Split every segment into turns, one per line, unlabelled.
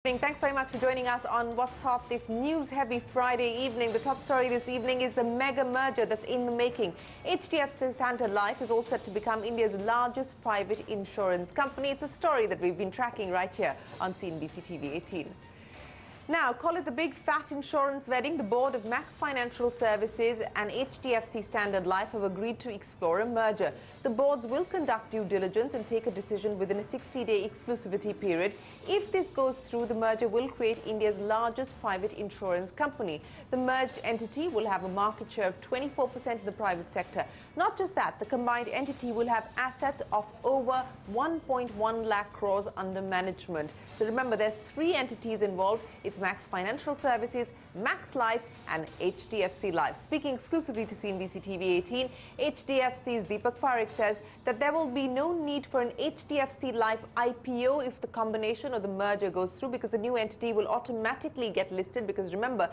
Thanks very much for joining us on What's Hot this news-heavy Friday evening. The top story this evening is the mega merger that's in the making. Hdfc Standard Life is all set to become India's largest private insurance company. It's a story that we've been tracking right here on CNBC TV 18. Now, call it the big fat insurance wedding. The board of Max Financial Services and Hdfc Standard Life have agreed to explore a merger. The boards will conduct due diligence and take a decision within a 60-day exclusivity period. If this goes through, the merger will create India's largest private insurance company. The merged entity will have a market share of 24% in the private sector. Not just that, the combined entity will have assets of over 1.1 lakh crores under management. So remember, there's three entities involved. It's Max Financial Services, Max Life and Hdfc Life. Speaking exclusively to CNBC TV 18, HDFC's Deepak Parekh says that there will be no need for an Hdfc Life IPO if the combination or the merger goes through, because the new entity will automatically get listed. Because remember,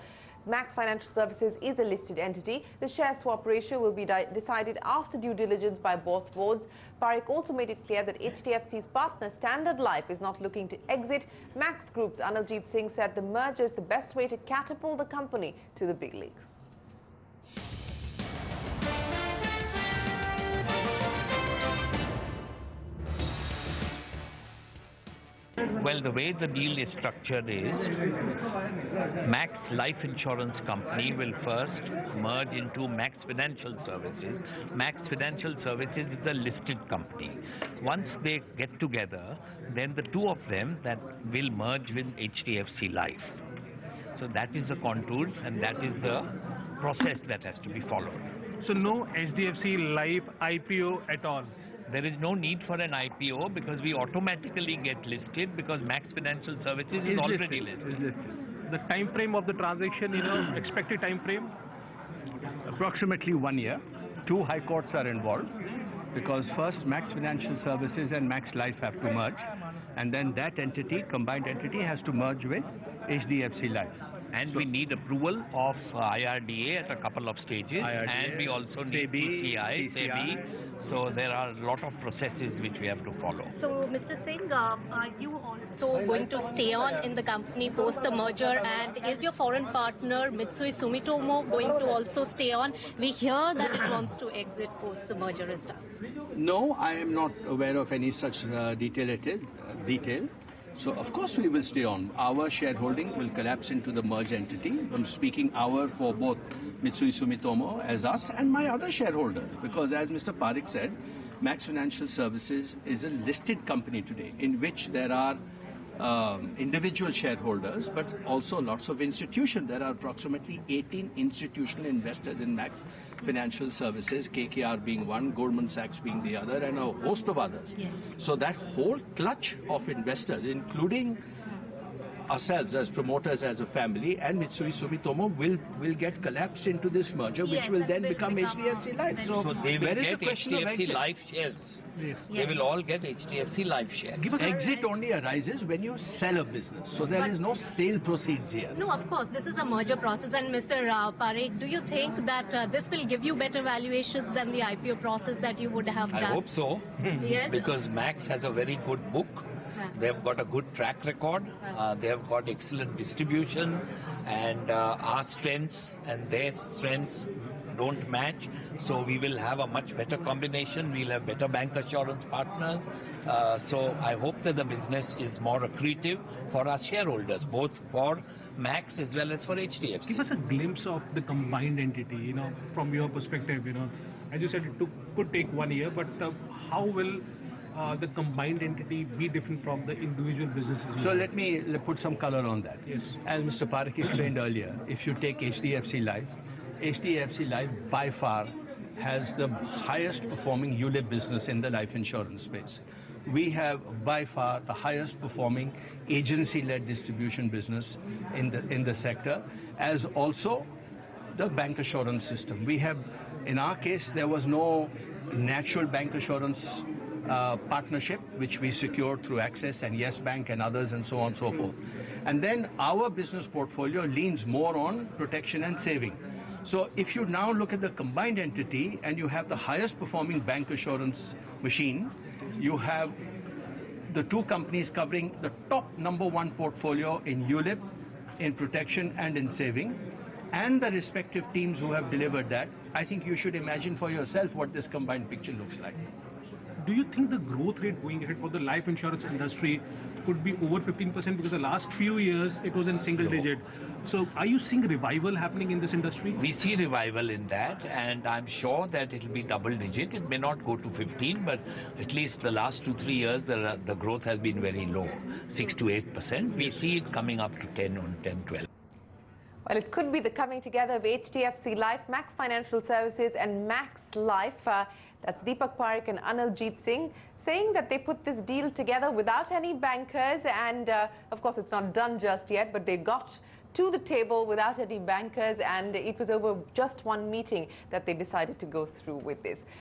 Max Financial Services is a listed entity. The share swap ratio will be decided after due diligence by both boards. Parekh also made it clear that HDFC's partner Standard Life is not looking to exit. Max Group's Analjeet Singh said the merger is the best way to catapult the company to the big league.
Well, the way the deal is structured is Max Life Insurance Company will first merge into Max Financial Services. Max Financial Services is a listed company. Once they get together, then the two of them that will merge with Hdfc Life. So that is the contours and that is the process that has to be followed.
So no Hdfc Life IPO at all?
There is no need for an IPO because we automatically get listed because Max Financial Services is already listed.
The time frame of the transaction, expected time frame?
Approximately 1 year. 2 high courts are involved because first Max Financial Services and Max Life have to merge, and then that entity, combined entity, has to merge with Hdfc Life.
And we need approval of IRDA at a couple of stages, and we also need PCI, SEBI. So there are a lot of processes which we have to follow.
So, Mr. Singh, are you also going to stay on in the company post the merger? And is your foreign partner Mitsui Sumitomo going to also stay on? We hear that it wants to exit post the merger is done.
No, I am not aware of any such detail. So, of course, we will stay on. Our shareholding will collapse into the merged entity. I'm speaking for both Mitsui Sumitomo as us and my other shareholders. Because as Mr. Parekh said, Max Financial Services is a listed company today in which there are individual shareholders, but also lots of institutions. There are approximately 18 institutional investors in Max Financial Services, KKR being one, Goldman Sachs being the other, and a host of others. Yes. So that whole clutch of investors, including ourselves as promoters, as a family, and Mitsui Sumitomo will get collapsed into this merger, which will then become Hdfc Life.
So they will get Hdfc Life shares. Yes. They will all get Hdfc Life shares.
Exit only arises when you sell a business. So there is no sale proceeds here.
No, of course, this is a merger process. And Mr. Parekh, do you think that this will give you better valuations than the IPO process that you would have done?
I hope so. Yes. Because Max has a very good book. They have got a good track record. They have got excellent distribution, and our strengths and their strengths don't match. So we will have a much better combination. We'll have better bank assurance partners. So I hope that the business is more accretive for our shareholders, both for Max as well as for HDFC.
Give us a glimpse of the combined entity, from your perspective. As you said, it could take 1 year, but how will the combined entity be different from the individual businesses?
So let me put some color on that.
Yes.
As Mr. Parekh explained earlier, if you take Hdfc Life by far has the highest performing ULIP business in the life insurance space. We have by far the highest performing agency-led distribution business in the sector, as also the bank assurance system. We have, in our case, there was no natural bank assurance partnership, which we secured through Access and Yes Bank and others and so on and so forth. And then our business portfolio leans more on protection and saving. So if you now look at the combined entity and you have the highest performing bank assurance machine, you have the two companies covering the top #1 portfolio in ULIP, in protection and in saving, and the respective teams who have delivered that, I think you should imagine for yourself what this combined picture looks like.
Do you think the growth rate going ahead for the life insurance industry could be over 15%? Because the last few years it was in single digit. So are you seeing revival happening in this industry?
We see revival in that, and I'm sure that it'll be double digit. It may not go to 15, but at least the last 2-3 years, the growth has been very low, 6 to 8%. We see it coming up to 10 or 10, 12.
Well, it could be the coming together of HDFC Life, Max Financial Services and Max Life. That's Deepak Parekh and Analjeet Singh saying that they put this deal together without any bankers. And of course, it's not done just yet, but they got to the table without any bankers. And it was over just one meeting that they decided to go through with this.